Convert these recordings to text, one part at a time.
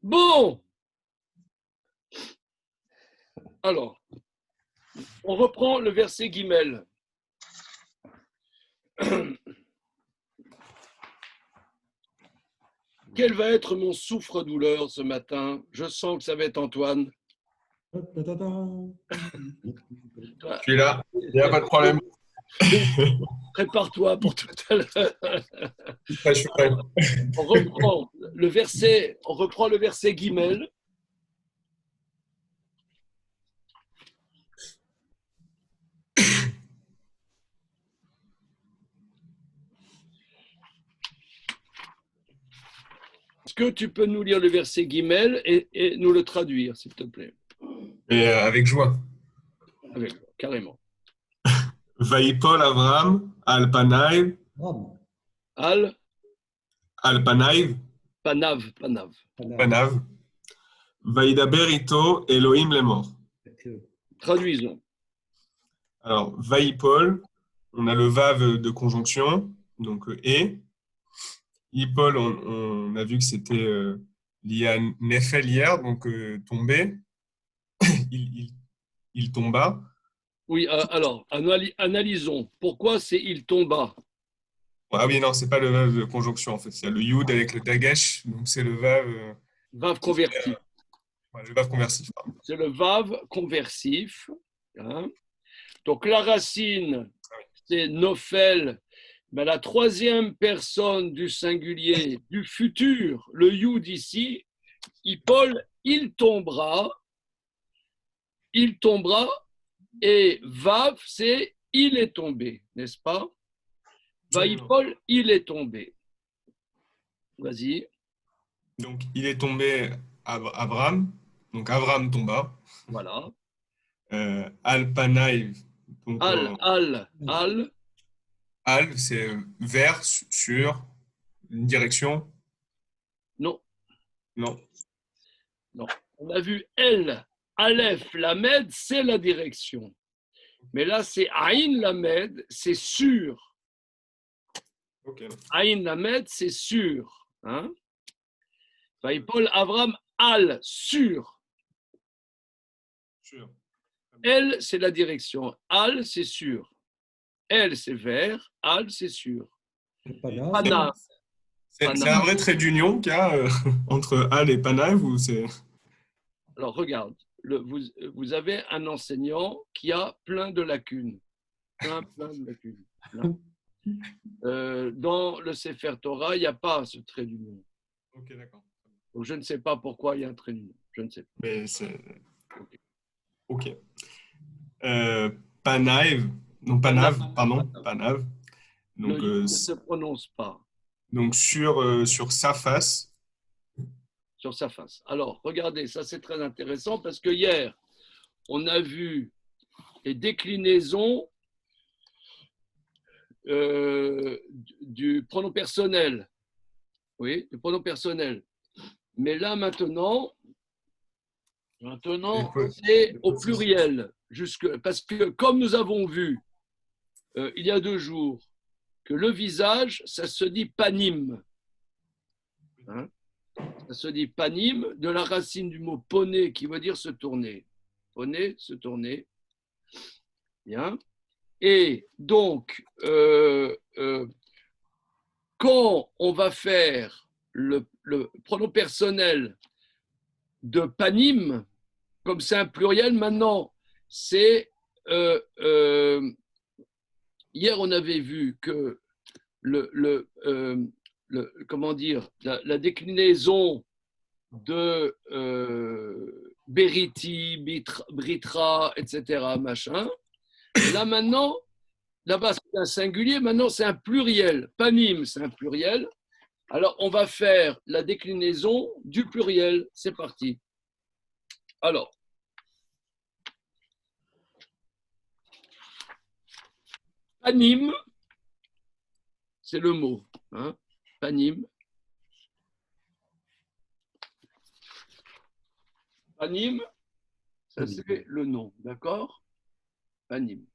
Bon, alors, on reprend le verset Guimel. Quel va être mon souffre-douleur ce matin? Je sens que ça va être Antoine. Je suis là, il n'y a pas de problème. Prépare-toi pour tout à l'heure. Je suis prêt. On reprend le verset Guimel. Est-ce que tu peux nous lire le verset Guimel et nous le traduire, s'il te plaît? Et avec joie. Carrément. Vaïpol Avram, al Panaïv, Al, al Panaïv, Panav. Panav, Vaïdaber ito Elohim lemor. Traduisons. Alors, Vaïpol, on a le vav de conjonction, donc et. Ipol, on a vu que c'était lié à Nefel hier, donc tombé. il, il tomba. Oui, alors, analysons. Pourquoi c'est il tomba? Ah oui, non, c'est pas le vav de conjonction en fait. C'est le yud avec le dagesh, donc c'est le vav Vav qui fait converti. le vav conversif. Pardon. C'est le vav conversif. Hein. Donc la racine, c'est Nophel, mais la troisième personne du singulier, du futur, le yud ici, Paul, il tombera, et vav, c'est il est tombé, n'est-ce pas? Vaïpol, il est tombé. Vas-y. Donc il est tombé Avram, donc Avram tomba. Voilà. Al-Panaïv, donc Al, Al, c'est vers, sur, une direction. non, Non. non. On a vu El, Aleph, Lamed, c'est la direction. Mais là, c'est Aïn Lamed, c'est sûr. Ok. Aïn Lamed, c'est sûr. Hein? Paul Avram Al, sûr. Sûr. El, c'est la direction. Al, c'est sûr. El, c'est vers. Al, c'est sûr. Pana. C'est un vrai trait d'union qu'il y a entre Al et Panaïv ou c'est. Alors, regarde. Vous avez un enseignant qui a plein de lacunes. Plein de lacunes. Plein. Dans le Sefer Torah, il n'y a pas ce trait d'union. Ok, d'accord. Donc, je ne sais pas pourquoi il y a un trait d'union. Je ne sais pas. Mais c'est. Ok. Panav, non Panav, pardon, Panav. Le Donc, yud ne se prononce pas donc sur sa face. sur sa face. Alors, regardez, ça c'est très intéressant parce que hier, on a vu les déclinaisons du pronom personnel. Oui, du pronom personnel. Mais là, maintenant c'est au pluriel. Parce que comme nous avons vu il y a 2 jours que le visage, ça se dit panim. Hein, ça se dit panim de la racine du mot poney qui veut dire se tourner. Poney, se tourner. Bien. Et donc, quand on va faire le pronom personnel de panim, comme c'est un pluriel, maintenant, c'est. Hier, on avait vu que comment dire, la déclinaison de Beriti, Britra, etc., machin. Là, maintenant, là-bas, c'est un singulier, maintenant, c'est un pluriel. Panim, c'est un pluriel. Alors, on va faire la déclinaison du pluriel. C'est parti. Alors, panim, c'est le mot. Hein, panim. Panim, ça c'est le nom, d'accord? Panim.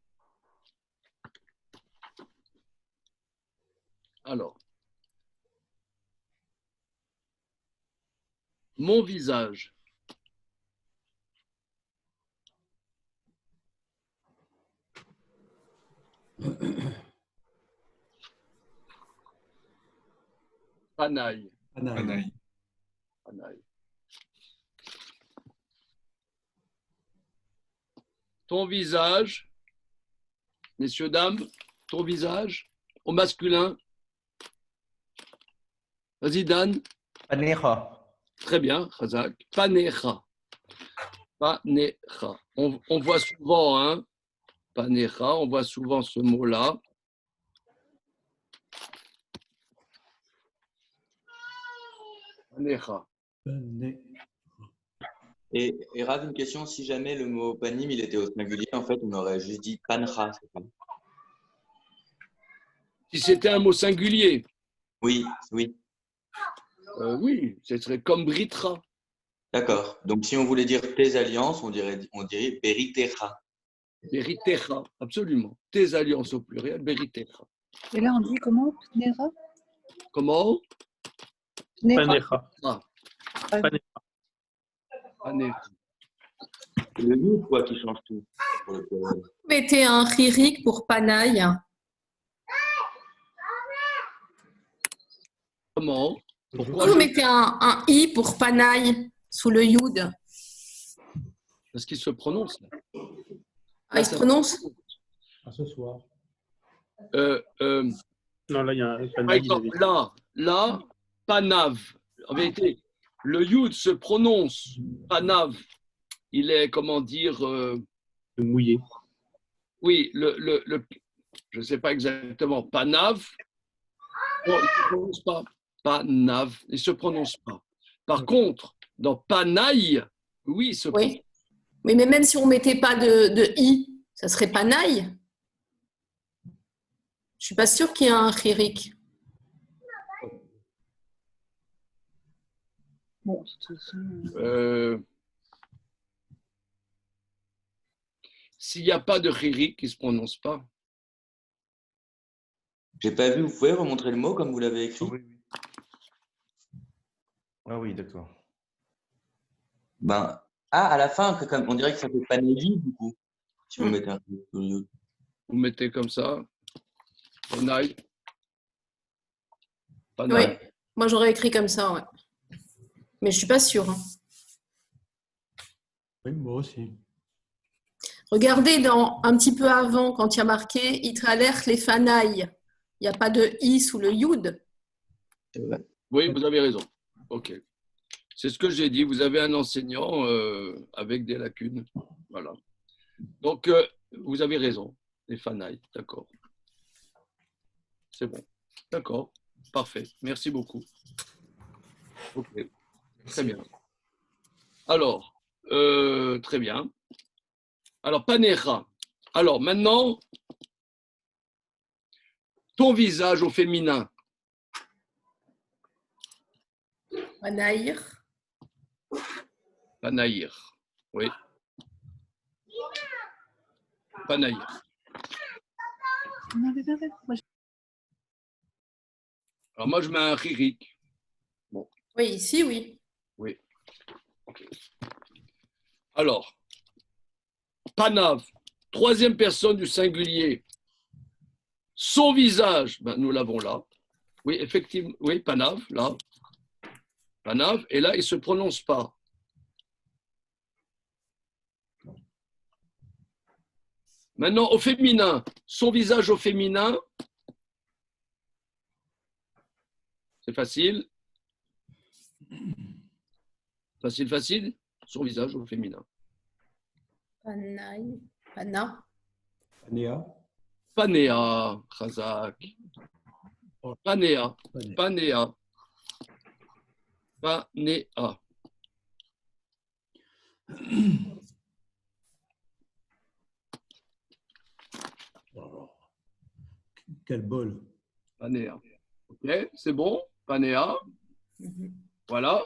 Alors, mon visage. Panaï. Panaï. Panaï. Ton visage, messieurs, dames, ton visage, au masculin. Vas-y, Dan. Panecha. Très bien, Khazak. Panecha. Panecha. On voit souvent, hein, Panecha, on voit souvent ce mot-là. Panecha. Et Rav, une question, si jamais le mot panim, il était au singulier, en fait, on aurait juste dit pancha, c'est ça? Si c'était un mot singulier, Oui, oui, oui, ce serait comme britra. d'accord. Donc, si on voulait dire tes alliances, on dirait beritecha. Beritecha, absolument. Tes alliances au pluriel, beritecha. Et là, on dit comment? Pnera? Comment? Pnera. Panecha. Ah, Panecha. Panecha. C'est le nous, quoi, qui change tout. Pour le pluriel. Mettez un chirik pour panaï. Comment? Pourquoi Pourquoi vous mettez un i pour panaï sous le yud? Parce qu'il se prononce. Là. Ah, il se prononce? À ce soir. Euh, Non, là, il y a un par panaï. exemple, là, panav. En vérité, le yud se prononce panav. Il est, comment dire, Le mouillé. oui, je ne sais pas exactement, panav. Non, il ne se prononce pas. Panav, il ne se prononce pas. Par contre, dans panaï, oui, il se prononce. Oui. Mais même si on ne mettait pas de i, ça serait panaï. Je ne suis pas sûre qu'il y ait un chirik. Bon, de toute façon, S'il n'y a pas de chirik, il ne se prononce pas. J'ai pas vu, vous pouvez remontrer le mot comme vous l'avez écrit? Oui. Ah oui, d'accord. Ben, à la fin, on dirait que ça fait panaï, du coup. Si vous mettez un truc. Vous mettez comme ça. Panaï. Oui, Panaï. moi j'aurais écrit comme ça, ouais. Mais je ne suis pas sûre. Hein. Oui, moi aussi. Regardez un petit peu avant, quand il y a marqué Itraler les fanaï. Il n'y a pas de i sous le yud. Oui, vous avez raison. OK. C'est ce que j'ai dit. Vous avez un enseignant avec des lacunes. Voilà. Donc, vous avez raison. Les fanailles. D'accord. C'est bon. D'accord. Parfait. Merci beaucoup. OK. Très bien. Alors, très bien. Alors, panecha. Alors, maintenant, ton visage au féminin. Panaïr. Panaïr. Oui. Panaïr. non, mais moi, Alors, moi, je mets un chirik. Oui, ici, oui. Oui. OK. Alors, Panav, troisième personne du singulier. Son visage, ben, nous l'avons là. Oui, effectivement. Oui, Panav, là. Panav, et là, il ne se prononce pas. Maintenant, au féminin, son visage au féminin, c'est facile. Facile, facile. Son visage au féminin. Panaï. Pana. Panéa. Panéa, Khazak. Panéa, Panéa. Panéa. Quel bol. Panéa. OK, c'est bon. Panéa. Voilà.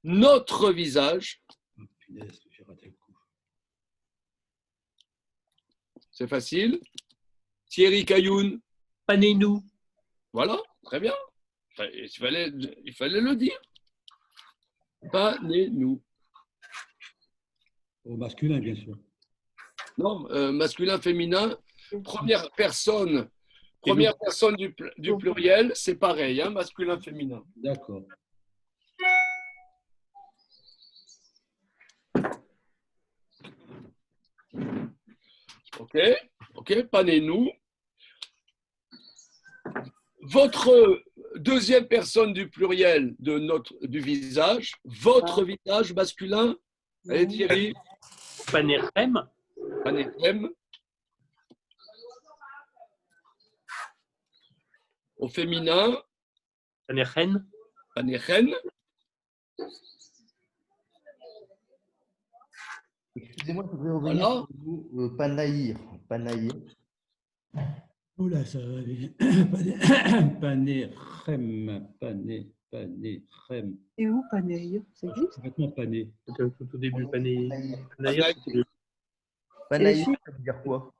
Notre visage, Punaise, j'ai raté le coup. c'est facile. Thierry Cailloun. Panénou. Voilà, très bien. Il fallait le dire. Panez-nous. Au masculin, bien sûr. Non, masculin, féminin, première personne du pluriel, c'est pareil, hein, masculin, féminin. D'accord. Ok, panez-nous. Votre deuxième personne du pluriel du visage, votre visage masculin, allez Thierry, Panerem. panéchem. Au féminin, Panerhen. panéchen. Excusez-moi, je voudrais revenir Voilà. sur vous, Panaïr. Panaïr. Oula, ça va aller. Pané-rem, pané-rem. Et où Paneil? Ça existe? Complètement pané. Tout au début, Paner. Panaïr. Panaïr, ça veut dire quoi?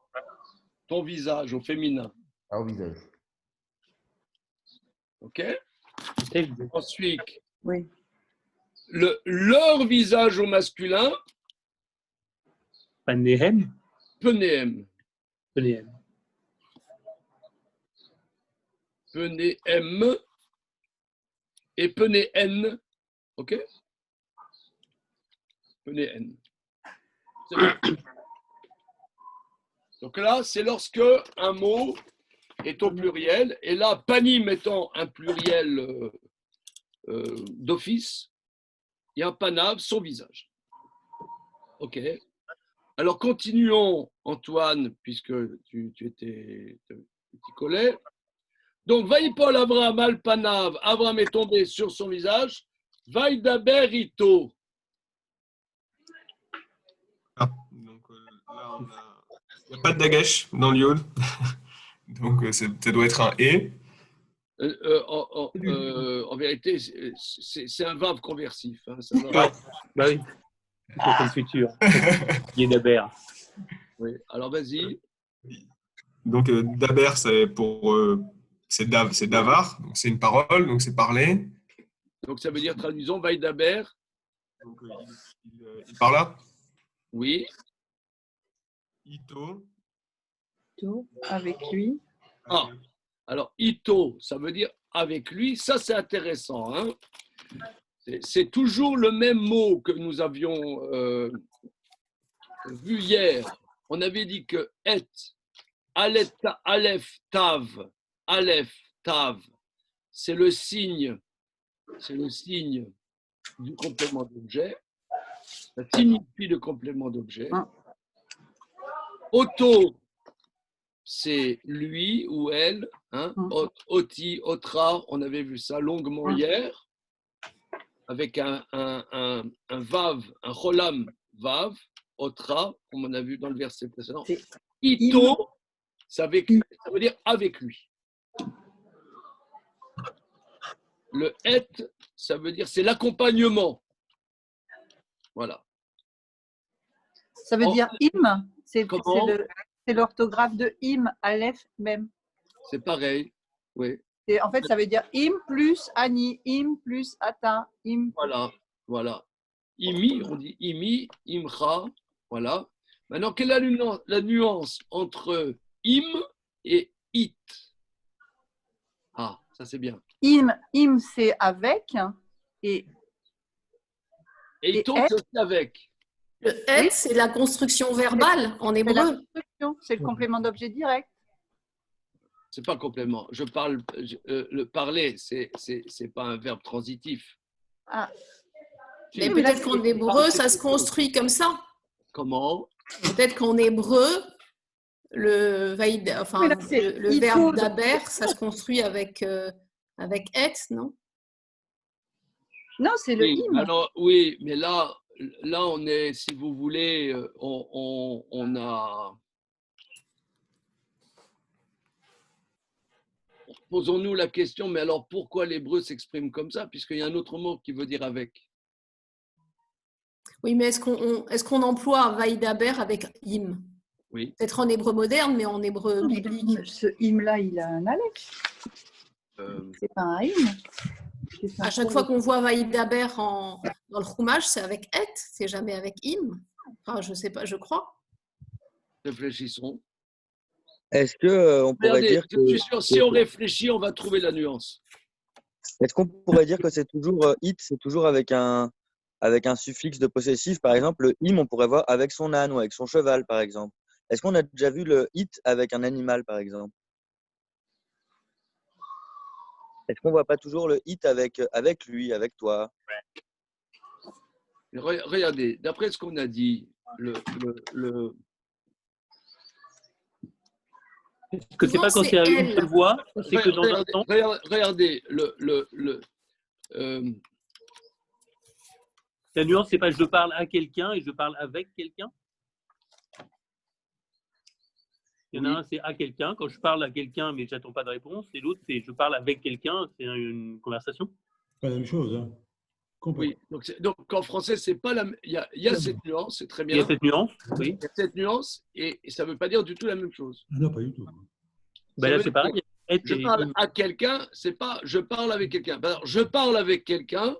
Ton visage au féminin. Ah, au visage. Ok. Texte. Ensuite, Oui. leur visage au masculin, Panerem. penéem. Panerem. Penéem et penéen. Ok. Penéen. C'est bon. Donc là, c'est lorsque un mot est au pluriel, et là, panim étant un pluriel d'office, et un panav, son visage. Ok. Alors continuons, Antoine, puisque tu t'y collais. Donc, Vaïpol Abraham al panav, Abraham est tombé sur son visage. Vaïdaber ito. Ah, donc là, il n'y a pas de dagash dans l'iode. Donc ça doit être un et. En vérité, c'est un verbe conversif. Hein, ça va. Bah oui. C'est le futur. Yedaber. Oui. Alors, vas-y. Donc daber, c'est davar, donc c'est une parole, donc c'est parler. Donc, ça veut dire, traduisons, Vaïdaber. Donc il parle là. Oui. Ito. Avec lui. Ah. Alors, ito, ça veut dire avec lui. Ça, c'est intéressant. Hein. C'est toujours le même mot que nous avions vu hier. On avait dit que et, aleph, tav, c'est le signe du complément d'objet. Ça signifie le complément d'objet. Auto, c'est lui ou elle. Hein? Oti, otra, on avait vu ça longuement hier, avec un vav, un cholam vav, otra, comme on a vu dans le verset précédent. Ito, ça veut dire avec lui. Le et, ça veut dire c'est l'accompagnement. Voilà. Ça veut dire im. C'est Comment l'orthographe de im, aleph, même. C'est pareil, oui. Et en fait, ça veut dire im plus ani, im plus ata, im. Voilà. Imi, on dit imi, imcha, voilà. Maintenant, quelle est la nuance entre im et it? Ah, ça c'est bien. Im c'est avec et ito, c'est aussi avec. Le et, c'est la construction verbale en c'est la hébreu. construction, c'est le complément d'objet direct. C'est pas complément. Je parle, le parler, c'est pas un verbe transitif. Ah. Mais Mais là, peut-être qu'en hébreu, ça se construit comme ça. Comment? Peut-être qu'en hébreu, le verbe daber, ça se construit avec et, non? Non, c'est le Oui, im. alors, oui, mais là, on est, si vous voulez, on a. Posons-nous la question, mais alors pourquoi l'hébreu s'exprime comme ça, puisqu'il y a un autre mot qui veut dire avec? Oui, mais est-ce qu'on emploie vaïdaber avec im? Oui. Peut-être en hébreu moderne, mais en hébreu biblique. Ce im-là, il a un aleph. C'est pas un im. À chaque fois qu'on voit Vaïdaber dans le Chumash, c'est avec et, c'est jamais avec im. Enfin, je sais pas, je crois. Réfléchissons. Est-ce que on pourrait Regardez, dire je suis sûr, si on réfléchit, on va trouver la nuance. est-ce qu'on pourrait dire que c'est toujours it, c'est toujours avec un suffixe de possessif, par exemple le im, on pourrait voir avec son âne ou avec son cheval, par exemple. Est-ce qu'on a déjà vu le it avec un animal, par exemple? Est-ce qu'on voit pas toujours le it avec lui, avec toi? Regardez, d'après ce qu'on a dit, Est-ce que c'est pas quand c'est c'est à une elle. seule voix, c'est que dans un temps? regardez La nuance, c'est pas je parle à quelqu'un et je parle avec quelqu'un. Il y en a un, c'est à quelqu'un. Quand je parle à quelqu'un, mais j'attends pas de réponse. Et l'autre, c'est je parle avec quelqu'un. C'est une conversation. Pas la même chose. Hein. oui, donc en français, c'est pas la. Il y a cette nuance, c'est très bien. Il y a cette nuance, oui. Il y a cette nuance et ça ne veut pas dire du tout la même chose. Non, pas du tout. Ben là, c'est pareil. Je parle à quelqu'un, c'est pas je parle avec quelqu'un. Alors, je parle avec quelqu'un,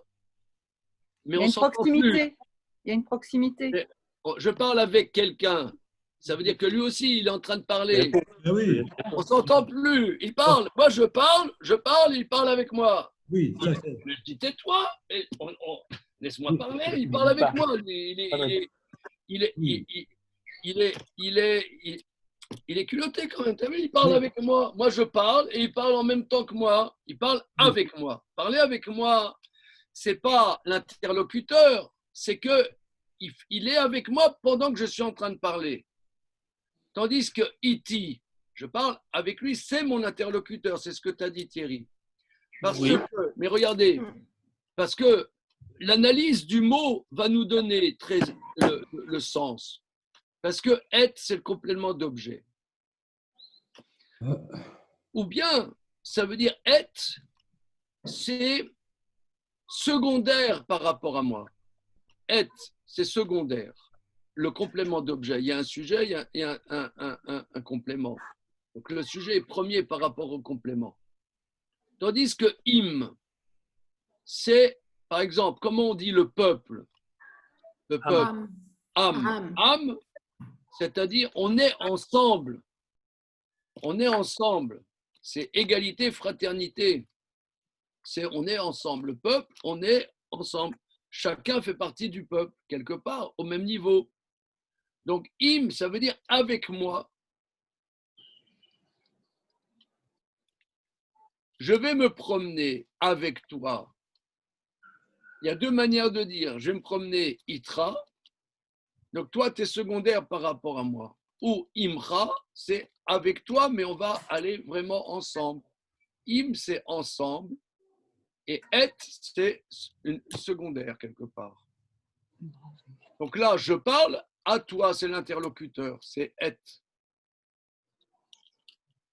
mais Il y a on une s'entend plus. proximité. Il y a une proximité. Je parle avec quelqu'un, ça veut dire que lui aussi, il est en train de parler. Ah oui, On s'entend plus. Il parle. Moi, je parle, il parle avec moi. oui, ça c'est. Je dis tais-toi, laisse-moi parler. Il parle avec moi. Il est culotté quand même. T'as vu, il parle avec moi. Moi, je parle et il parle en même temps que moi. Il parle avec moi. Parler avec moi, c'est pas l'interlocuteur, c'est que il est avec moi pendant que je suis en train de parler. Tandis que Iti, je parle avec lui, c'est mon interlocuteur. C'est ce que tu as dit, Thierry. Mais regardez, parce que l'analyse du mot va nous donner le sens. Parce que être, c'est le complément d'objet. Ou bien, ça veut dire être, c'est secondaire par rapport à moi. Être, c'est secondaire. Le complément d'objet. Il y a un sujet, il y a un complément. Donc le sujet est premier par rapport au complément. Tandis que im, c'est, par exemple, comment on dit le peuple? Le peuple. Am, c'est-à-dire on est ensemble. On est ensemble. C'est égalité, fraternité. On est ensemble. Le peuple, on est ensemble. Chacun fait partie du peuple, quelque part, au même niveau. Donc, im, ça veut dire avec moi. Je vais me promener avec toi. Il y a deux manières de dire. Je vais me promener itra. Donc, toi, tu es secondaire par rapport à moi. Ou imra, c'est avec toi, mais on va aller vraiment ensemble. Im, c'est ensemble. Et et, c'est une secondaire quelque part. Donc là, je parle, à toi, c'est l'interlocuteur, c'est et.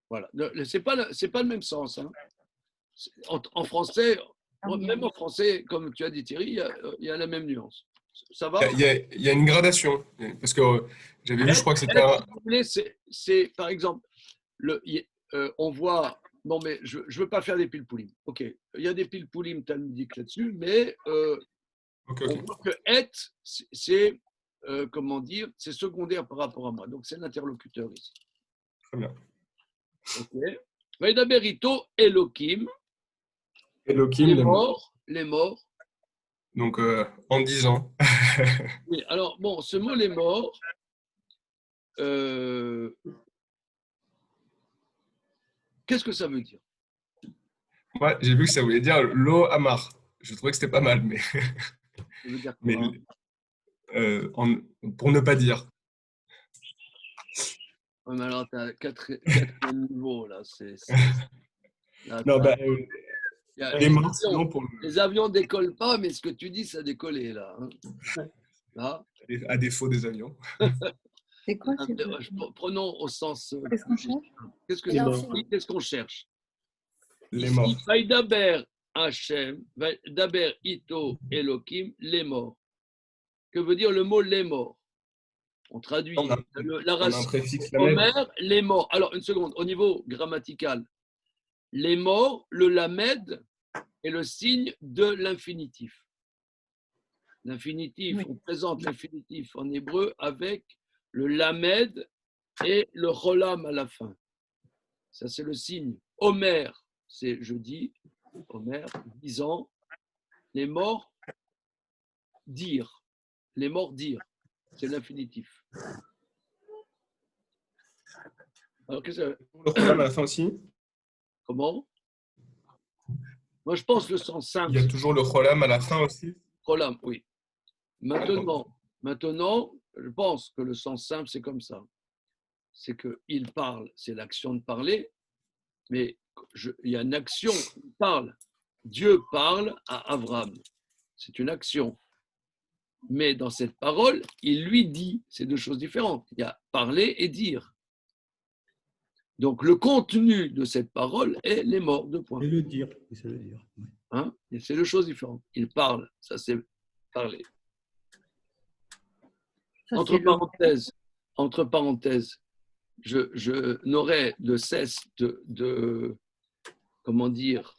Voilà. C'est pas le même sens. Hein. En français, même en français, comme tu as dit Thierry, il y a la même nuance. Ça va? Il y a une gradation. Parce que j'avais vu, je crois que c'était c'est par exemple, on voit. Bon, mais je ne veux pas faire des pilpoulim. OK. Il y a des pilpoulim talmudiques là-dessus, mais on voit que et, c'est, comment dire, c'est secondaire par rapport à moi. Donc, c'est l'interlocuteur ici. Très bien. OK. Vaidaberito, Elohim. Elohim, les morts. Donc, en 10 ans. Oui, alors, bon, ce mot, les morts, qu'est-ce que ça veut dire? Moi, j'ai vu que ça voulait dire l'eau amar. Je trouvais que c'était pas mal, mais, Ça veut dire quoi? mais pour ne pas dire. Ouais, mais alors, tu as quatrième niveau, là. Non, bah, les morts, avions, sinon, les avions ne décollent pas, mais ce que tu dis, ça a décollé, là. Hein. Là. À défaut des avions. C'est quoi Prenons au sens. Qu'est-ce qu'on cherche? Qu'est-ce qu'on cherche? Les morts. Vaidaber Hachem, Vaidaber Ito Elohim, les morts. Que veut dire le mot les morts? On traduit la racine. Omer, les morts. Alors, une seconde, au niveau grammatical, les morts, le lamed, est le signe de l'infinitif. L'infinitif, Oui. on présente l'infinitif en hébreu avec le lamed et le cholam à la fin. Ça, c'est le signe. Omer, c'est je dis, Omer, disant, les morts dire. Les morts dire. C'est l'infinitif. Alors, qu'est-ce que Le cholam à la fin aussi. comment? Moi, je pense le sens Il simple, y a c'est toujours le cholam à la fin aussi. cholam, oui. Maintenant, je pense que le sens simple, c'est comme ça. C'est qu'il parle, c'est l'action de parler, mais il y a une action, il parle. Dieu parle à Abraham. C'est une action. Mais dans cette parole, il lui dit, c'est deux choses différentes. Il y a parler et dire. Donc le contenu de cette parole est les morts, deux points. C'est le dire. C'est le dire. Oui. Hein? Et c'est deux choses différentes. Il parle, ça c'est parler. Ça, Entre c'est le- parenthèses, je n'aurai de cesse comment dire,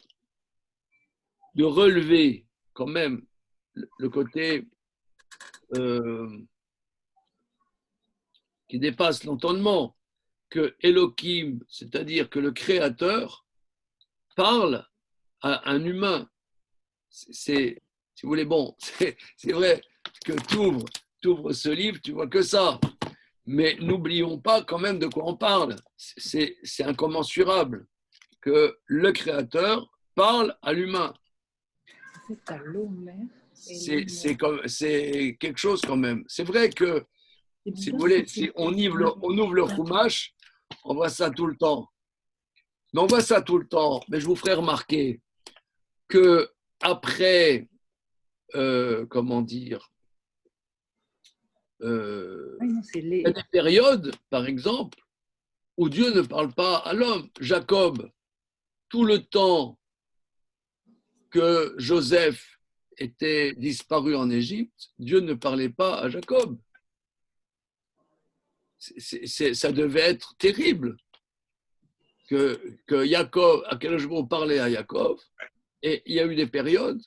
de relever quand même le côté qui dépasse l'entendement, que Elohim, c'est-à-dire que le Créateur, parle à un humain. Si vous voulez, bon, c'est vrai que tu ouvres ce livre, tu vois que ça. Mais n'oublions pas quand même de quoi on parle. C'est incommensurable que le Créateur parle à l'humain. C'est à l'Omer. C'est quelque chose quand même. C'est vrai que, C'est si vous bizarre voulez, que si c'est- on ouvre le Chumash, on voit ça tout le temps. Mais on voit ça tout le temps. Mais je vous ferai remarquer que après, comment dire, Ah non, c'est il y a des périodes, par exemple, où Dieu ne parle pas à l'homme. Jacob, tout le temps que Joseph était disparu en Égypte, Dieu ne parlait pas à Jacob. Ça devait être terrible que Jacob, à quel jour parlait à Jacob, et il y a eu des périodes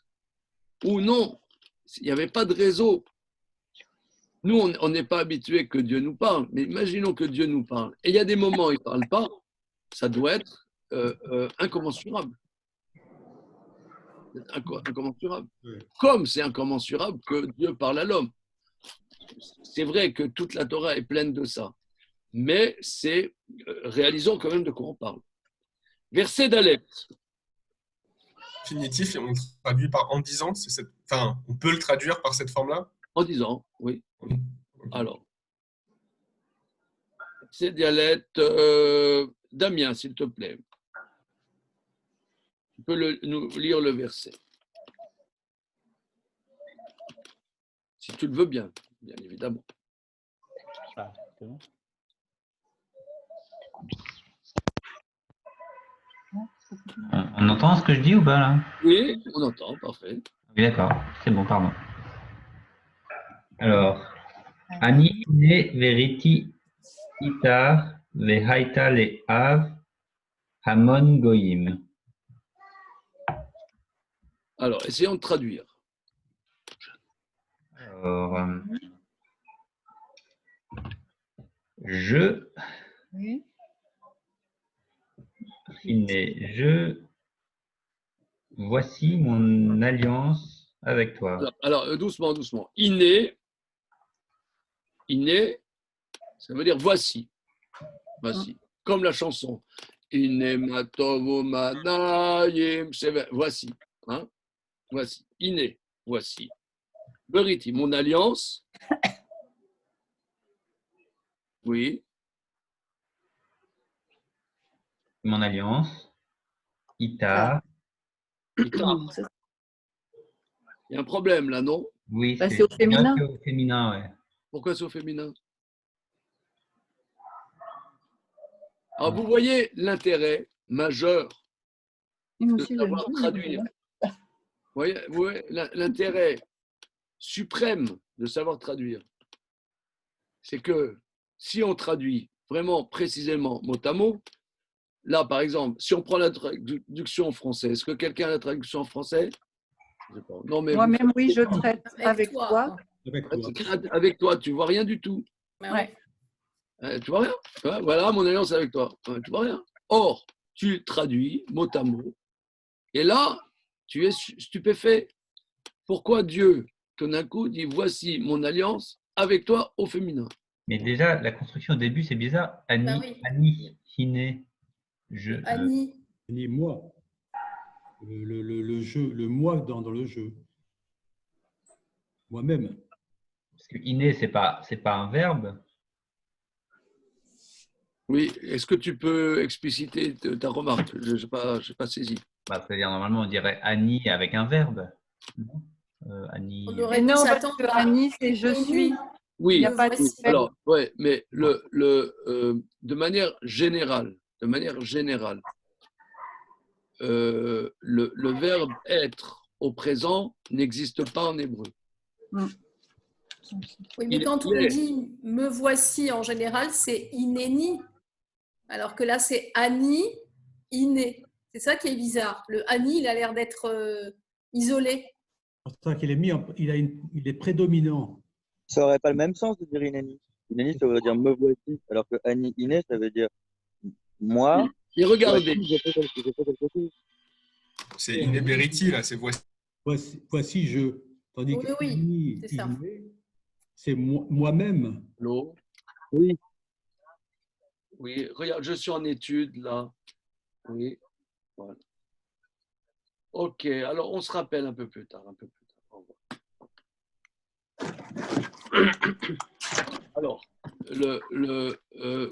où non, il n'y avait pas de réseau. Nous, on n'est pas habitué que Dieu nous parle, mais imaginons que Dieu nous parle. Et il y a des moments où il ne parle pas, ça doit être incommensurable. Incommensurable. Oui. Comme c'est incommensurable que Dieu parle à l'homme. C'est vrai que toute la Torah est pleine de ça. Mais réalisons quand même de quoi on parle. Verset d'Aleph. Infinitif, et on le traduit par en disant, enfin, on peut le traduire par cette forme-là. En disant, oui. Ok. Alors, c'est dialecte. Damien, s'il te plaît. Tu peux nous lire le verset. Si tu le veux bien, bien évidemment. Ah, c'est bon. On entend ce que je dis ou pas là? Oui, on entend, parfait. Oui, d'accord, c'est bon, pardon. Alors, Ani ine veriti itar vehaita le av hamon goyim. Alors, essayons de traduire. Alors, Oui. voici mon alliance avec toi. Alors, doucement, doucement. Iné, ça veut dire voici. Voici. Comme la chanson. Iné matovo manayim. Voici. Hein? Voici. Iné, voici. Beriti, mon alliance. Oui. Mon alliance, Itar. Itar. Ça, Il y a un problème là, non? Oui, Bah, c'est au féminin. C'est au féminin, ouais. Pourquoi c'est au féminin? Alors, vous voyez l'intérêt majeur moi de aussi, j'aime savoir bien, traduire. Vous voyez l'intérêt suprême de savoir traduire. C'est que si on traduit vraiment précisément mot à mot, là, par exemple, si on prend la traduction en français, est-ce que quelqu'un a la traduction en français? Je sais pas. Non, mais Moi-même, oui, je traite avec toi. Avec toi. avec toi, tu vois rien du tout. Ben Ouais. Tu vois rien. Ouais, voilà mon alliance avec toi. Ouais, tu vois rien. Or, tu traduis mot à mot. Et là, tu es stupéfait. Pourquoi Dieu, tout d'un coup, dit voici mon alliance avec toi au féminin? Mais déjà, la construction au début, c'est bizarre. Annie, Ben oui. Annie, Iné, je. Annie. Ni moi. Le jeu, le moi dans le jeu. Moi-même. Parce que Iné, c'est pas un verbe. Oui, est-ce que tu peux expliciter ta remarque? Je n'ai pas saisi. Bah, c'est-à-dire, normalement, on dirait Annie avec un verbe. Non Annie. On Mais aurait non, pu parce s'attendre que à Annie, c'est je suis. Il Oui, n'y a pas de voici. fait. alors, ouais, mais de manière générale, le verbe être au présent n'existe pas en hébreu. Oui, mais quand on dit me voici en général, c'est inéni. Alors que là, c'est Annie, iné. C'est ça qui est bizarre. Le Annie, il a l'air d'être isolé. C'est pour ça qu'il est il est prédominant. Ça n'aurait pas le même sens de dire Inani. Inani, ça veut dire me voici, alors que Annie Iné, ça veut dire moi. Et regardez, Voici, j'ai fait quelque chose. C'est Ineberiti, là, c'est voici. Voici je. Tandis Oui, que oui, Annie, c'est ça. Iné, c'est moi-même. l'eau. Oui. Oui, regarde, je suis en étude là. Oui, voilà. Ok, alors on se rappelle un peu plus tard. Au revoir. Alors,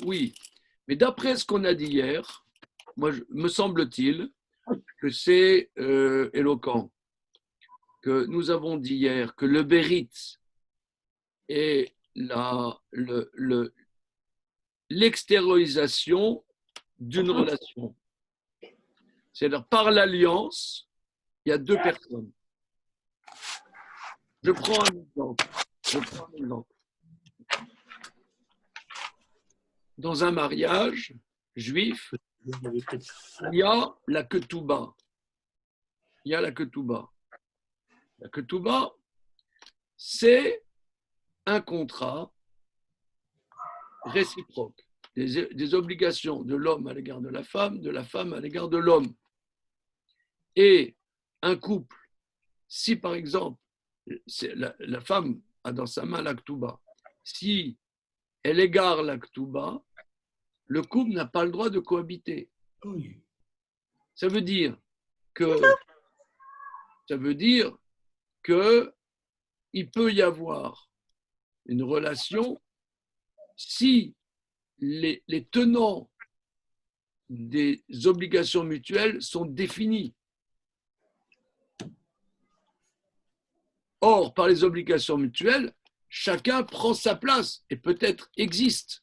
oui, mais d'après ce qu'on a dit hier, me semble-t-il que c'est éloquent, que nous avons dit hier que le bérit est l'extériorisation d'une relation. C'est-à-dire, par l'alliance, il y a deux personnes. Je prends un exemple. Dans un mariage juif, il y a la ketouba. La ketouba, c'est un contrat réciproque, des obligations de l'homme à l'égard de la femme à l'égard de l'homme. Et un couple, si par exemple, la femme a dans sa main la ketouba, si elle égare la ketouba, le couple n'a pas le droit de cohabiter. Oui. Ça veut dire que il peut y avoir une relation si les tenants des obligations mutuelles sont définis. Or, par les obligations mutuelles, chacun prend sa place et peut-être existe.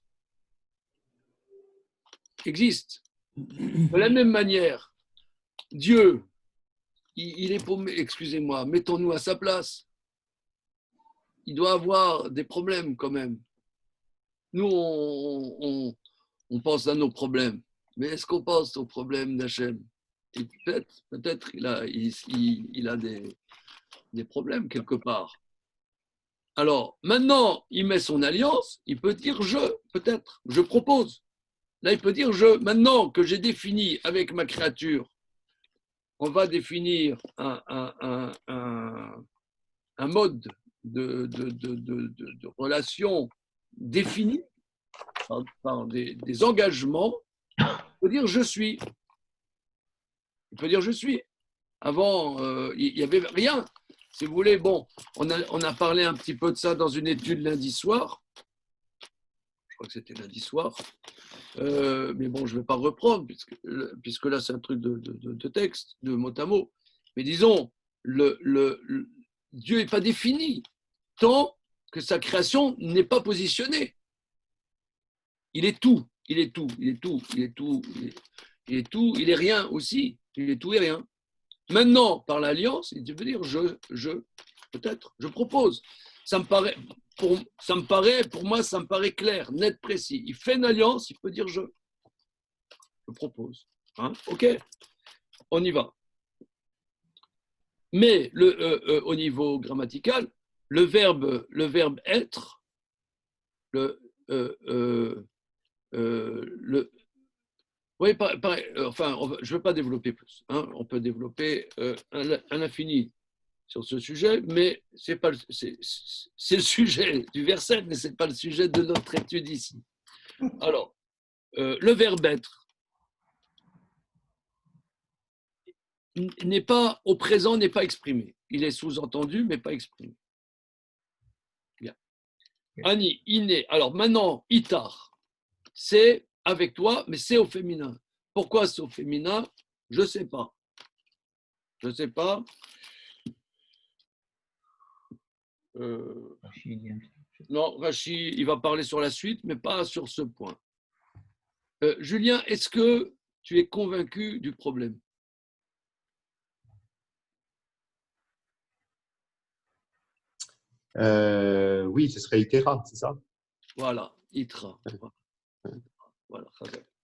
De la même manière, Dieu, il est pour... Excusez-moi, mettons-nous à sa place. Il doit avoir des problèmes quand même. Nous, on pense à nos problèmes. Mais est-ce qu'on pense aux problèmes d'Hachem? Peut-être il a des problèmes quelque part. Alors, maintenant, il met son alliance, il peut dire je propose. Là, il peut dire maintenant que j'ai défini avec ma créature, on va définir un mode de relation défini par des engagements, il peut dire je suis. Avant, il n'y avait rien. Si vous voulez, bon, on a parlé un petit peu de ça dans une étude lundi soir. Je crois que c'était lundi soir. Mais bon, je ne vais pas reprendre, puisque là, c'est un truc de texte, de mot à mot. Mais disons, Dieu n'est pas défini tant que sa création n'est pas positionnée. Il est tout, il est rien aussi. Il est tout et rien. Maintenant, par l'alliance, il veut dire peut-être, je propose. Pour moi, ça me paraît clair, net, précis. Il fait une alliance, il peut dire je. Je propose. Hein? OK, on y va. Mais au niveau grammatical, le verbe être, oui, enfin, je ne veux pas développer plus. Hein, on peut développer un infini sur ce sujet, mais c'est le sujet du verset, mais ce n'est pas le sujet de notre étude ici. Alors, le verbe être n'est pas au présent, n'est pas exprimé. Il est sous-entendu, mais pas exprimé. Bien. Ani, iné. Alors maintenant, itar, c'est avec toi, mais c'est au féminin. Pourquoi c'est au féminin? Je ne sais pas. Je ne sais pas. Non, Rachid, il va parler sur la suite, mais pas sur ce point. Julien, est-ce que tu es convaincu du problème? Oui, ce serait Itera, c'est ça? Voilà, Itra. Voilà,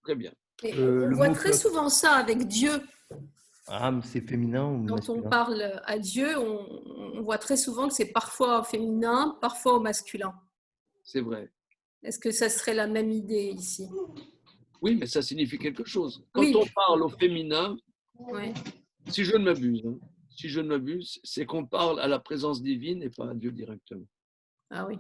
très bien. On voit très souvent ça avec Dieu. Ah, mais c'est féminin ou Quand masculin? on parle à Dieu, on voit très souvent que c'est parfois au féminin, parfois au masculin. C'est vrai. Est-ce que ça serait la même idée ici? Oui, mais ça signifie quelque chose. Quand Oui. on parle au féminin, Ouais. si je ne m'abuse, c'est qu'on parle à la présence divine et pas à Dieu directement. Ah oui.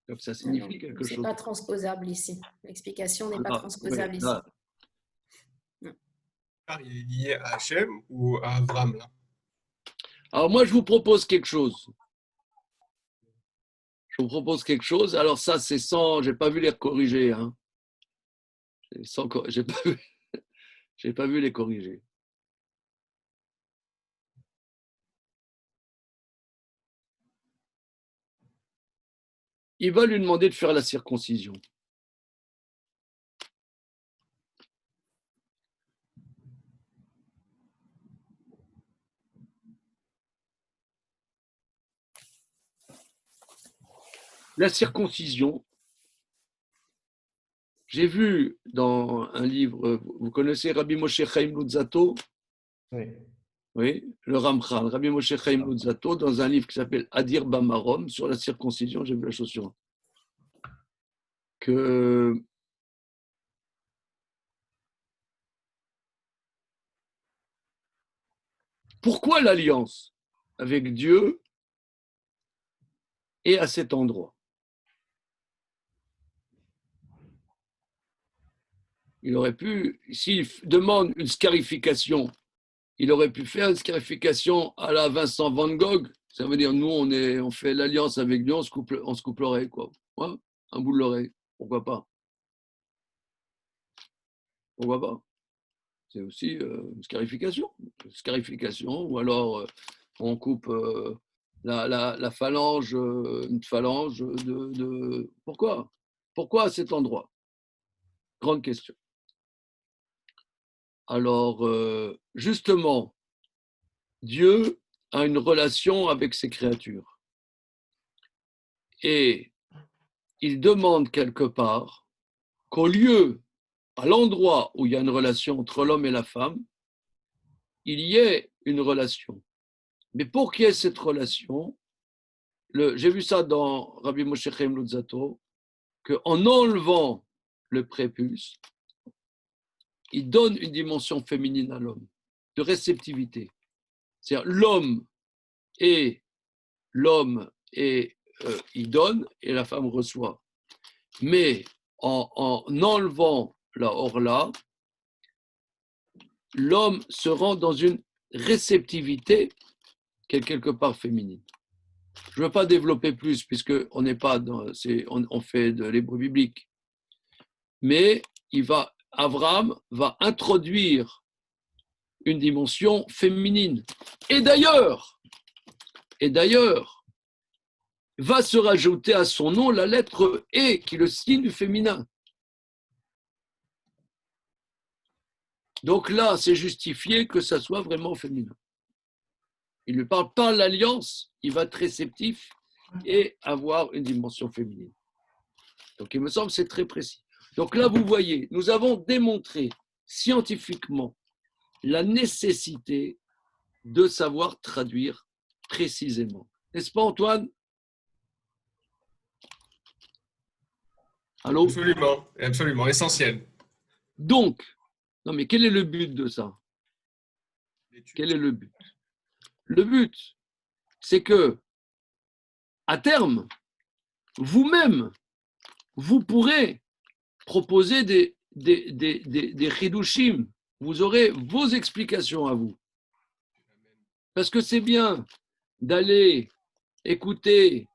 Donc ça signifie quelque C'est chose. pas transposable ici. L'explication n'est pas Ah, transposable oui, ici. là. Il est lié à Hachem ou à Avram là? Alors moi, je vous propose quelque chose. Je vous propose quelque chose. Alors ça, c'est sans... J'ai pas vu les corriger. Hein. J'ai pas vu les corriger. Il va lui demander de faire la circoncision. La circoncision, j'ai vu dans un livre, vous connaissez Rabbi Moshe Chaim Luzzatto? Oui. Oui, le Ramchal, Rabbi Moshe Chaim Luzzatto, dans un livre qui s'appelle Adir Bamarom, sur la circoncision, j'ai vu la chose suivante. Que pourquoi l'alliance avec Dieu est à cet endroit? Il aurait pu, s'il demande une scarification, il aurait pu faire une scarification à la Vincent Van Gogh. Ça veut dire, nous, on fait l'alliance avec Dieu, on se coupe l'oreille, quoi. Ouais, un bout de l'oreille. Pourquoi pas? Pourquoi pas? C'est aussi une scarification. Scarification, ou alors on coupe la phalange, une phalange de... Pourquoi? Pourquoi à cet endroit? Grande question. Alors, justement, Dieu a une relation avec ses créatures. Et il demande quelque part qu'au lieu, à l'endroit où il y a une relation entre l'homme et la femme, il y ait une relation. Mais pour qu'il y ait cette relation, j'ai vu ça dans Rabbi Moshe Chaim Luzzatto, qu'en enlevant le prépuce, il donne une dimension féminine à l'homme, de réceptivité. C'est-à-dire l'homme et il donne et la femme reçoit. Mais en enlevant la orla, l'homme se rend dans une réceptivité qui est quelque part féminine. Je ne veux pas développer plus puisqu'on n'est pas on fait de l'hébreu biblique. Mais Avram va introduire une dimension féminine. Et d'ailleurs, va se rajouter à son nom la lettre E, qui est le signe du féminin. Donc là, c'est justifié que ça soit vraiment féminin. Il ne parle pas de l'alliance, il va être réceptif et avoir une dimension féminine. Donc il me semble que c'est très précis. Donc là, vous voyez, nous avons démontré scientifiquement la nécessité de savoir traduire précisément. N'est-ce pas, Antoine? Allô? Absolument, absolument, essentiel. Donc, non mais quel est le but de ça? Quel est le but? Le but, c'est que, à terme, vous-même, vous pourrez proposer des chidushim. Vous aurez vos explications à vous. Parce que c'est bien d'aller écouter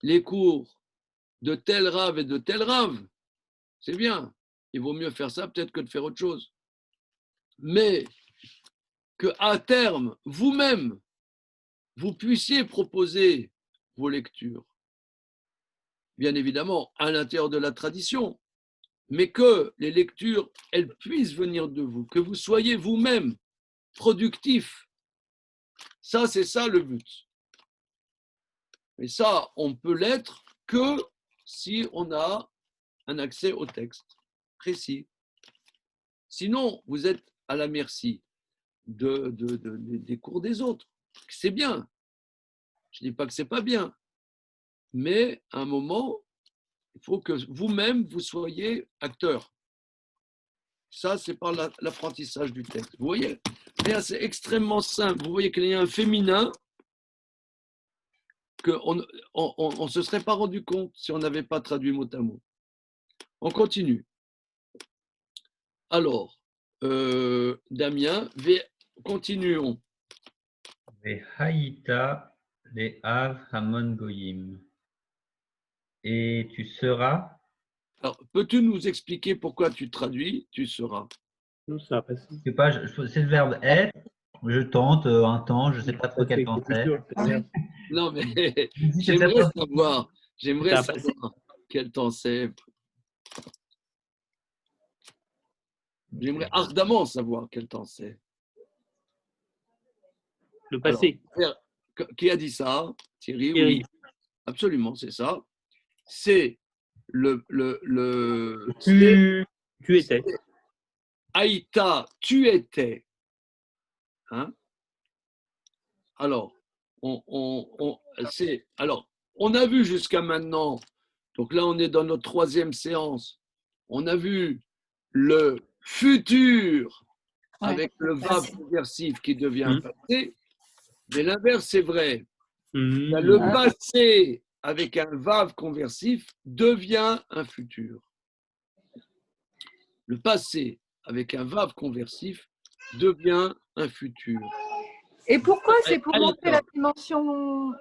les cours de tel rave et de tel rave. C'est bien. Il vaut mieux faire ça peut-être que de faire autre chose. Mais qu'à terme, vous-même, vous puissiez proposer vos lectures. Bien évidemment, à l'intérieur de la tradition, mais que les lectures, elles puissent venir de vous, que vous soyez vous-même productif. Ça, c'est ça le but. Mais ça, on peut l'être que si on a un accès au texte précis. Sinon, vous êtes à la merci des cours des autres. C'est bien. Je ne dis pas que ce n'est pas bien. Mais à un moment, il faut que vous-même, vous soyez acteur. Ça, c'est par l'apprentissage du texte. Vous voyez, c'est extrêmement simple. Vous voyez qu'il y a un féminin qu'on ne se serait pas rendu compte si on n'avait pas traduit mot à mot. On continue. Alors, Damien, continuons. Haïta les Av Hamon Goyim. Et tu seras. Alors, peux-tu nous expliquer pourquoi tu traduis? Tu seras. Non, ça va passer. Je sais pas, c'est le verbe être. Je tente un temps, je ne sais pas trop quel temps c'est. Non, mais j'aimerais savoir quel temps c'est. J'aimerais ardemment savoir quel temps c'est. Le passé. Alors, qui a dit ça? Thierry. Thierry. Oui. Absolument, c'est ça. C'est tu étais. Aïta, tu étais. Hein? Alors, on a vu jusqu'à maintenant, donc là on est dans notre troisième séance, on a vu le futur avec le verbe conversif qui devient passé, mais l'inverse c'est vrai. Le passé avec un verbe conversif devient un futur. Le passé avec un verbe conversif devient un futur. Et pourquoi c'est pour montrer la dimension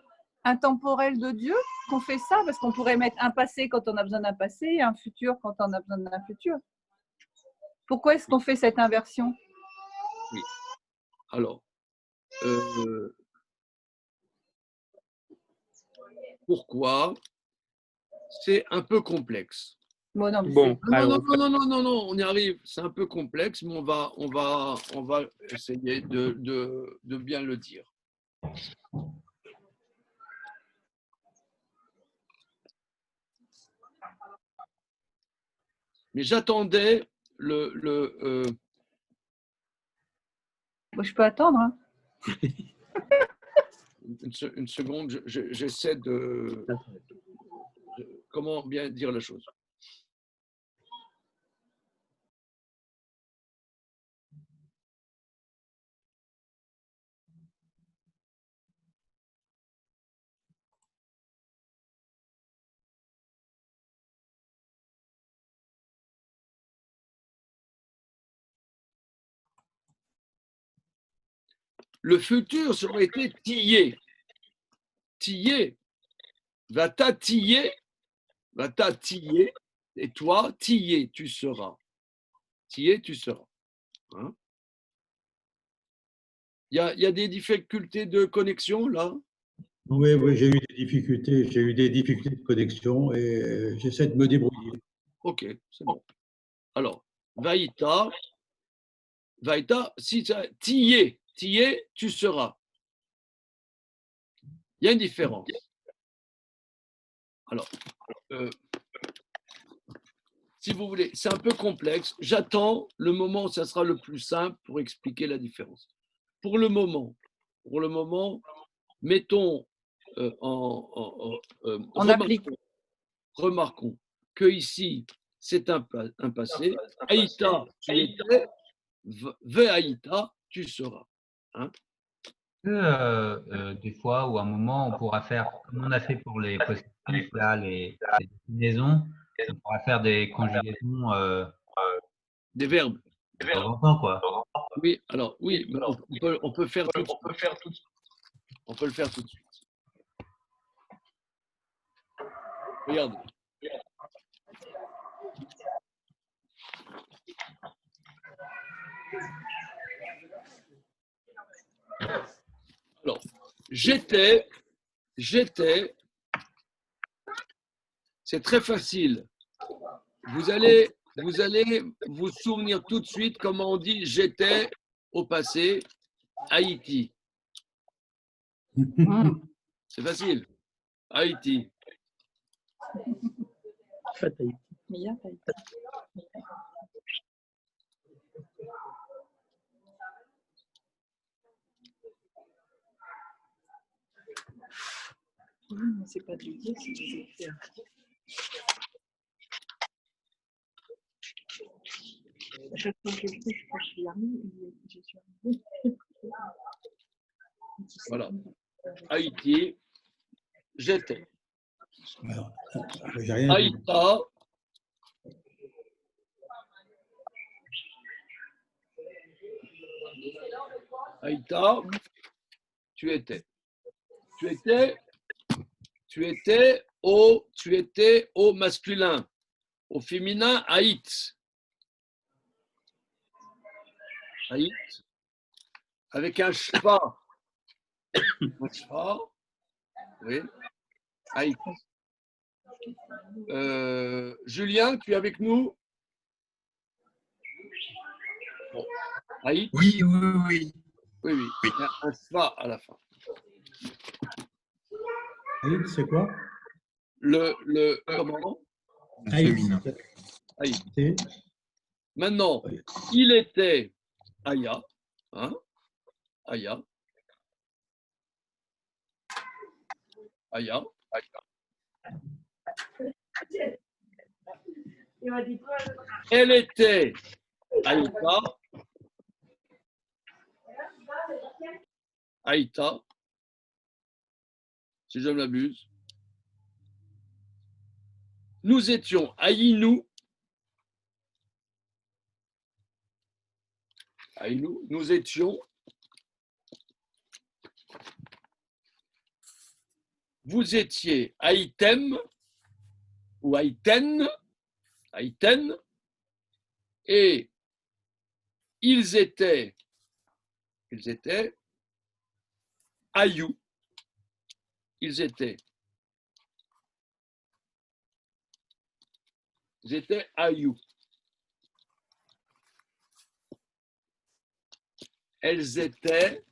intemporelle de Dieu qu'on fait ça? Parce qu'on pourrait mettre un passé quand on a besoin d'un passé et un futur quand on a besoin d'un futur. Pourquoi est-ce qu'on fait cette inversion? Oui. Alors, pourquoi? C'est un peu complexe. Bon, non, non, on y arrive. C'est un peu complexe, mais on va essayer de bien le dire. Mais j'attendais Bon, je peux attendre. Hein. Une seconde, j'essaie de comment bien dire la chose. Le futur, ça aurait été tillé. Tillé. Va-ta tiller, et toi, tillé, tu seras. Tillé, tu seras. Hein? Il y a des difficultés de connexion, là? Oui, j'ai eu des difficultés. J'ai eu des difficultés de connexion et j'essaie de me débrouiller. Ok, c'est bon. Alors, Vaïta, si tillé, tu seras. Il y a une différence. Alors, si vous voulez, c'est un peu complexe. J'attends le moment où ça sera le plus simple pour expliquer la différence. Pour le moment, mettons On applique. remarquons que ici, c'est un passé. Aïta, tu étais. Ve'aïta, tu seras. Hein? Des fois ou à un moment, on pourra faire, comme on a fait pour les possessifs, là, les déclinaisons, on pourra faire des conjugaisons Des verbes. de temps en temps, quoi. Oui, alors, oui, mais on peut faire tout de suite. On peut le faire tout de suite. Regarde. Alors, j'étais, c'est très facile. Vous allez vous souvenir tout de suite comment on dit j'étais au passé, Haïti. C'est facile. Haïti. C'est pas du dire, c'est des faire. À chaque fois que je le fais, je crois que je suis arrivée. Je suis arrivée. Voilà. Haïti, j'étais. Alors, j'ai rien dit. Haïta, Haïta, tu étais. Tu étais au masculin. Au féminin, Haït. Haït. Avec un schwa. Un schwa. Oui. Haït. Julien, tu es avec nous? Bon. Haït. Oui, oui, oui. Oui, oui. Il y a un schwa à la fin. Aïd, c'est quoi? Comment? Aïd. Haït. C'est Maintenant, il était Aya. Hein? Aya. Aya. Elle était Aïta. Aïta. Si je ne m'abuse. Nous étions Aïnou. Aïnou. Nous étions. Vous étiez Aïtem ou Aïten. Aïten. Et ils étaient Ayou. Ils étaient Ayou. Elles étaient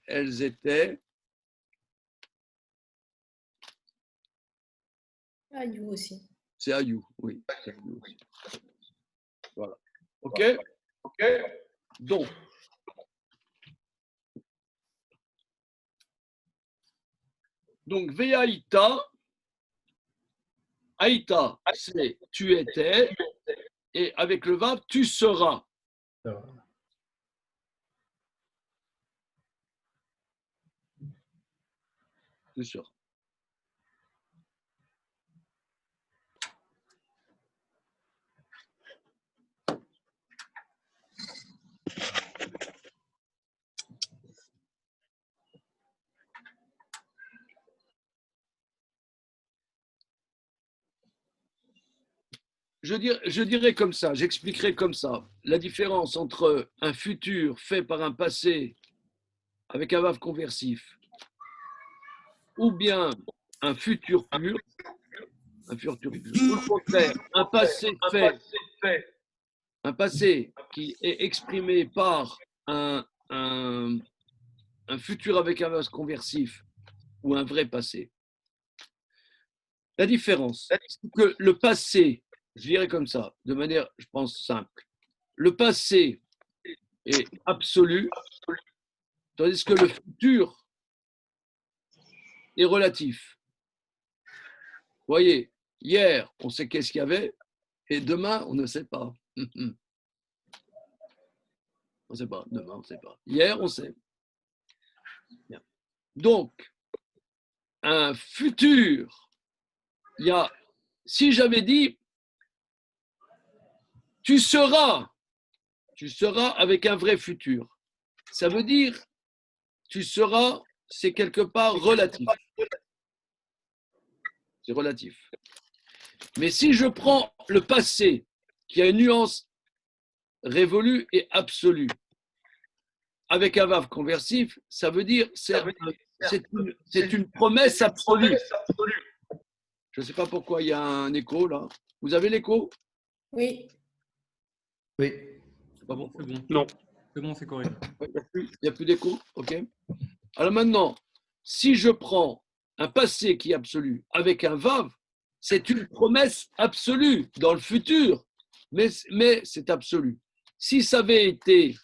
Ayou aussi. c'est Ayou, oui. C'est Ayou aussi. Voilà. OK? Donc Veaïta, Aïta, c'est tu étais, et avec le verbe tu seras. Tu seras. Je dirais comme ça, j'expliquerai comme ça, la différence entre un futur fait par un passé avec un verbe conversif ou bien un futur pur, ou au contraire, un passé fait, un passé qui est exprimé par un futur avec un verbe conversif ou un vrai passé. La différence, c'est que le passé je dirais comme ça, de manière, je pense, simple. Le passé est absolu, tandis que le futur est relatif. Vous voyez, hier, on sait qu'est-ce qu'il y avait, et demain, on ne sait pas. On ne sait pas, demain, on ne sait pas. Hier, on sait. Bien. Donc, un futur, si j'avais dit, tu seras avec un vrai futur, ça veut dire, tu seras, c'est quelque part relatif. C'est relatif. Mais si je prends le passé, qui a une nuance révolue et absolue, avec un verbe conversif, ça veut dire c'est une promesse absolue. Je ne sais pas pourquoi il y a un écho là. Vous avez l'écho? Oui. Oui. C'est pas bon. C'est bon. Non. C'est bon, c'est correct. Il n'y a plus d'écho? Ok. Alors maintenant, si je prends un passé qui est absolu avec un vav, c'est une promesse absolue dans le futur, mais c'est absolu. Si ça avait été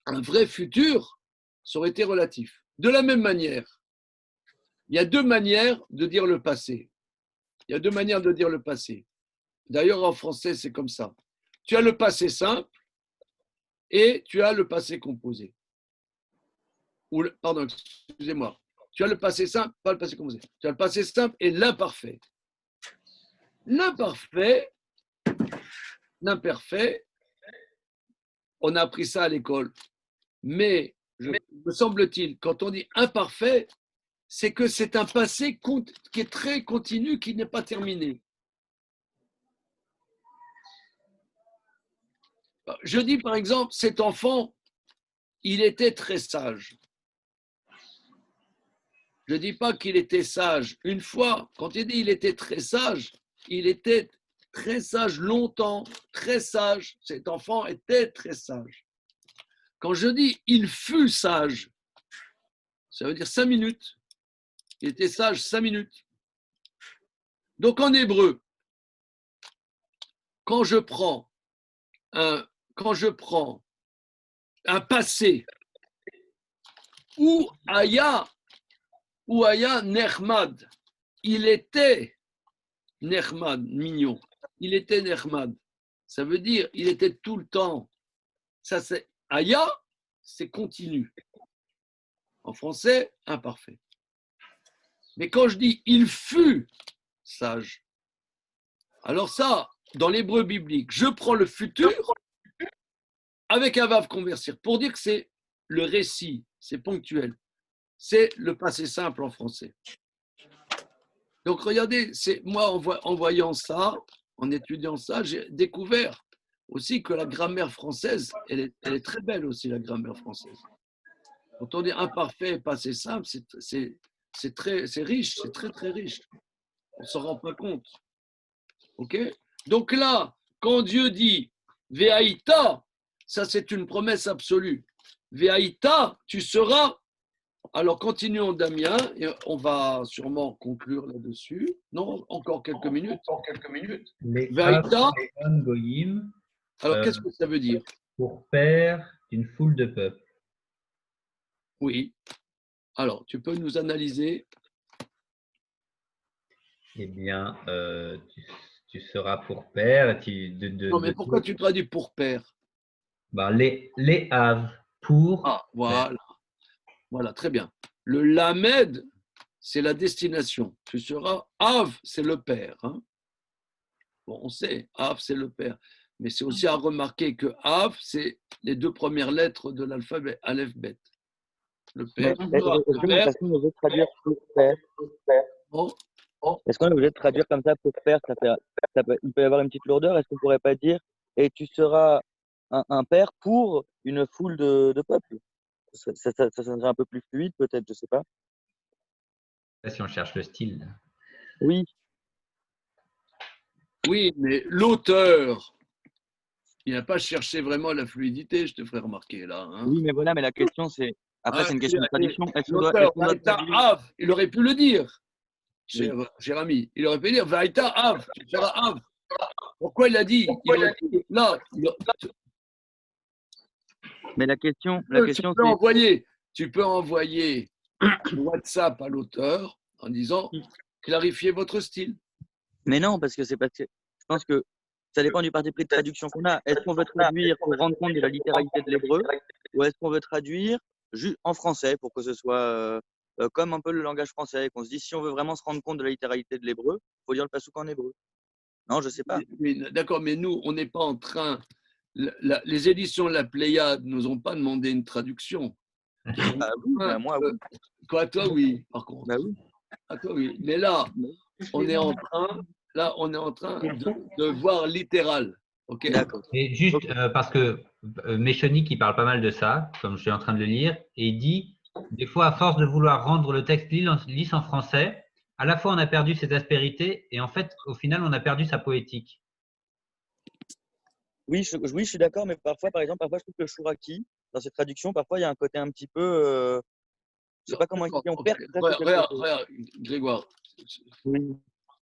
un vrai futur, ça aurait été relatif. De la même manière, il y a deux manières de dire le passé. Il y a deux manières de dire le passé. D'ailleurs, en français, c'est comme ça. Tu as le passé simple et tu as le passé composé. Pardon, excusez-moi. Tu as le passé simple, pas le passé composé. Tu as le passé simple et l'imparfait. L'imparfait, l'imperfait, on a appris ça à l'école. Mais, me semble-t-il, quand on dit imparfait, c'est que c'est un passé qui est très continu, qui n'est pas terminé. Je dis par exemple, cet enfant, il était très sage. Je ne dis pas qu'il était sage une fois. Quand il dit il était très sage, il était très sage longtemps, très sage. Cet enfant était très sage. Quand je dis il fut sage, ça veut dire 5 minutes. Il était sage 5 minutes. Donc en hébreu, quand je prends un passé ou Aya Nechmad, il était Nechmad, mignon. Il était Nechmad. Ça veut dire il était tout le temps. Ça c'est Aya, c'est continu. En français, imparfait. Mais quand je dis il fut sage, alors ça, dans l'hébreu biblique, je prends le futur avec un vav conversir pour dire que c'est le récit, c'est ponctuel. C'est le passé simple en français. Donc regardez, moi en voyant ça, en étudiant ça, j'ai découvert aussi que la grammaire française, elle est très belle aussi, la grammaire française. Quand on dit imparfait et passé simple, c'est riche, c'est très très riche. On ne s'en rend pas compte. Ok? Donc là, quand Dieu dit Ve'aïta, ça c'est une promesse absolue. Ve'aïta, tu seras. Alors continuons Damien, et on va sûrement conclure là-dessus. Non, encore quelques minutes. Ve'aïta. Goyim, Alors qu'est-ce que ça veut dire? pour père d'une foule de peuples. Oui. Alors, tu peux nous analyser? Eh bien, tu seras pour père. Non, mais pourquoi tu traduis pour père? Les Haves pour. Ah, voilà. Voilà, très bien. Le Lamed, c'est la destination. Tu seras Av, c'est le père. Hein. Bon, on sait, Av, c'est le père. Mais c'est aussi à remarquer que Av, c'est les deux premières lettres de l'alphabet, Aleph, Bet. Le père. Est-ce qu'on est obligé de traduire pour père? Bon. Est-ce qu'on est obligé de traduire comme ça pour père? Il peut y avoir une petite lourdeur. Est-ce qu'on ne pourrait pas dire et tu seras un père pour une foule de peuples? Ça serait un peu plus fluide, peut-être, je ne sais pas. Si on cherche le style. Oui. Oui, mais l'auteur, il n'a pas cherché vraiment la fluidité, je te ferai remarquer là. Hein. Oui, mais voilà, mais la question c'est. Après, c'est une question de traduction. L'auteur, Av, il aurait pu le dire, cher ami. Il aurait pu dire Vaïta Av, tu seras Av. Pourquoi il a dit là, Mais la question, tu peux envoyer un WhatsApp à l'auteur en disant clarifiez votre style. Mais non, parce que je pense que ça dépend du parti pris de traduction qu'on a. Est-ce qu'on veut traduire pour rendre compte de la littéralité de l'hébreu, ou est-ce qu'on veut traduire juste en français pour que ce soit comme un peu le langage français, qu'on se dit si on veut vraiment se rendre compte de la littéralité de l'hébreu, il faut dire le pasouk en hébreu. Non, je sais pas. D'accord, mais nous, on n'est pas en train. Les éditions de la Pléiade ne nous ont pas demandé une traduction. Ah oui, moi, oui. Quoi, toi, oui, par contre. Bah oui. À toi, oui. Mais là, on est en train de voir littéral. Ok. D'accord. Et juste parce que Méchonique, il parle pas mal de ça, comme je suis en train de le lire, et il dit des fois, à force de vouloir rendre le texte lisse en français, à la fois on a perdu cette aspérité et en fait, au final, on a perdu sa poétique. Oui, je suis d'accord, mais parfois, par exemple, je trouve que le Chouraki, dans cette traduction, parfois il y a un côté un petit peu. Je sais pas comment expliquer, on perd presque quelque chose. Regarde, Grégoire, Oui.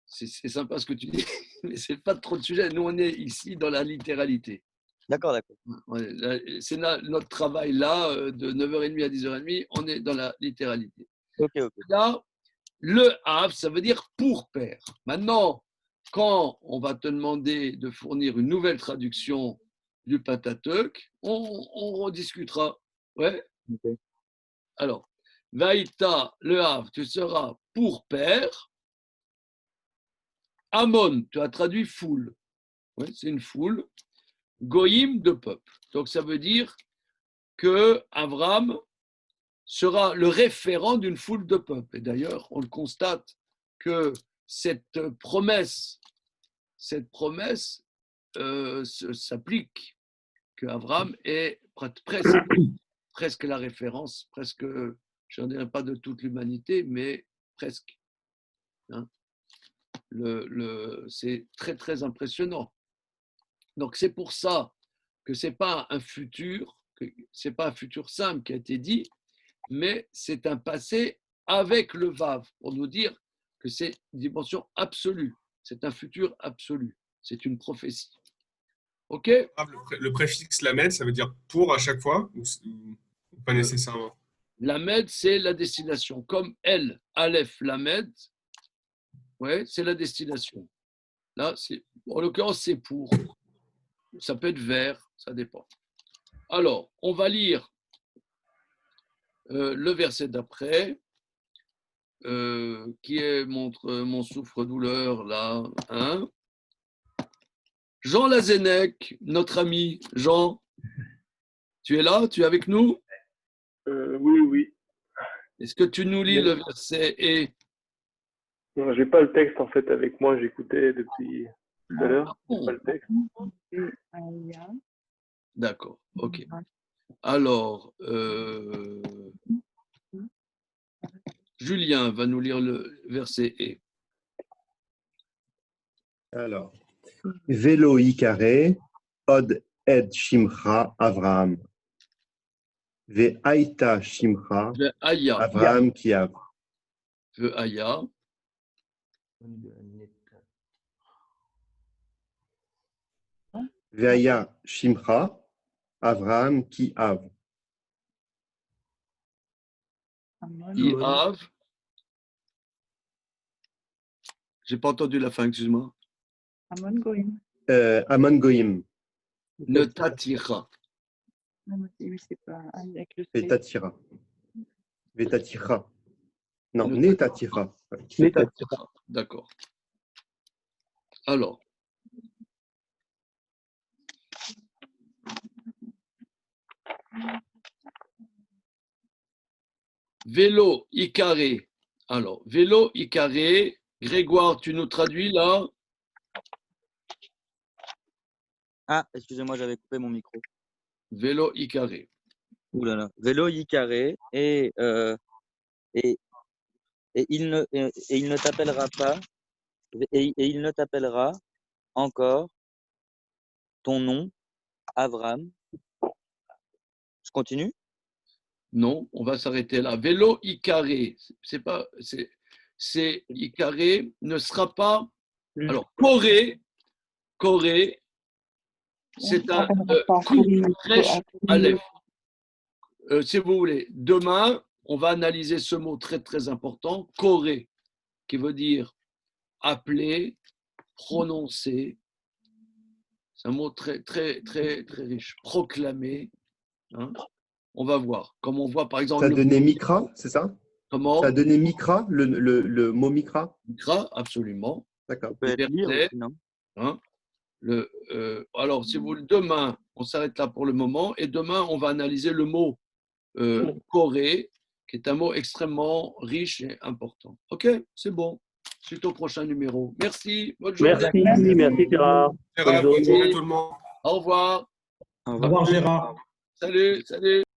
c'est sympa ce que tu dis, mais c'est pas trop de sujet. Nous, on est ici dans la littéralité. D'accord. C'est notre travail là, de 9h30 à 10h30, on est dans la littéralité. Ok. Là, le Hav, ça veut dire pour père. Maintenant, quand on va te demander de fournir une nouvelle traduction du Pentateuque, on rediscutera. Ouais. Okay. Alors, Vaïta, le Hav, tu seras pour père. Amon, tu as traduit foule. Ouais, c'est une foule. Goïm, de peuple. Donc, ça veut dire que Avram sera le référent d'une foule de peuples. Et d'ailleurs, on le constate que cette promesse s'applique, que Avram est presque la référence, presque, je n'en dirais pas de toute l'humanité, mais presque. Hein. C'est très, très impressionnant. Donc, c'est pour ça que ce n'est pas un futur simple qui a été dit, mais c'est un passé avec le Vav, pour nous dire que c'est une dimension absolue, c'est un futur absolu, c'est une prophétie. Ok ? Le préfixe Lamed, ça veut dire pour à chaque fois ou pas nécessairement? Lamed, c'est la destination. Comme El, Aleph, Lamed, ouais, c'est la destination. Là, en l'occurrence, c'est pour. Ça peut être vers, ça dépend. Alors, on va lire le verset d'après, qui est mon souffre-douleur, là. Hein. Jean Lazennec, notre ami. Jean, tu es là? Tu es avec nous? Oui. Est-ce que tu nous lis le verset et... Non, j'ai pas le texte en fait avec moi, j'écoutais depuis tout à l'heure. J'ai pas le texte. D'accord, ok. Alors, Julien va nous lire le verset et. Alors, Velo Ikare, Od Ed Shimcha Avraham. Ve'aita Shimcha Avraham Kiav. Ve'aya. Ve'aya Shimcha Avraham Kiav. Kiav. J'ai pas entendu la fin, excuse-moi. Amon Goïm. Amon Goïm. Ne t'attira. Vetatira. Vetatira. Non, Netatira. Netatira. D'accord. Alors. Vélo Icaré. Alors, vélo Icaré. Grégoire, tu nous traduis là? Ah, excusez-moi, j'avais coupé mon micro. Vélo Icaré. Ouh là là. Vélo Icaré et il ne t'appellera pas et il ne t'appellera encore ton nom Avram. Je continue? Non, on va s'arrêter là. Vélo Icaré. C'est Icaré ne sera pas. Alors, Corée, Corée, c'est un Resh Aleph. Si vous voulez, demain, on va analyser ce mot très très important, Corée, qui veut dire appeler, prononcer. C'est un mot très très très très riche. Proclamer. Hein. On va voir. Comme on voit par exemple. Ça a donné Mikra, c'est ça? Comment? Ça a donné Mikra, le mot Mikra? Mikra, absolument. D'accord. Hein, alors, si vous voulez, demain, on s'arrête là pour le moment, et demain, on va analyser le mot Corée, qui est un mot extrêmement riche et important. Ok, c'est bon. Suite au prochain numéro. Merci. Bonne journée. Merci Gérard. Bonne journée tout le monde. Au revoir. Au revoir, Gérard. Salut.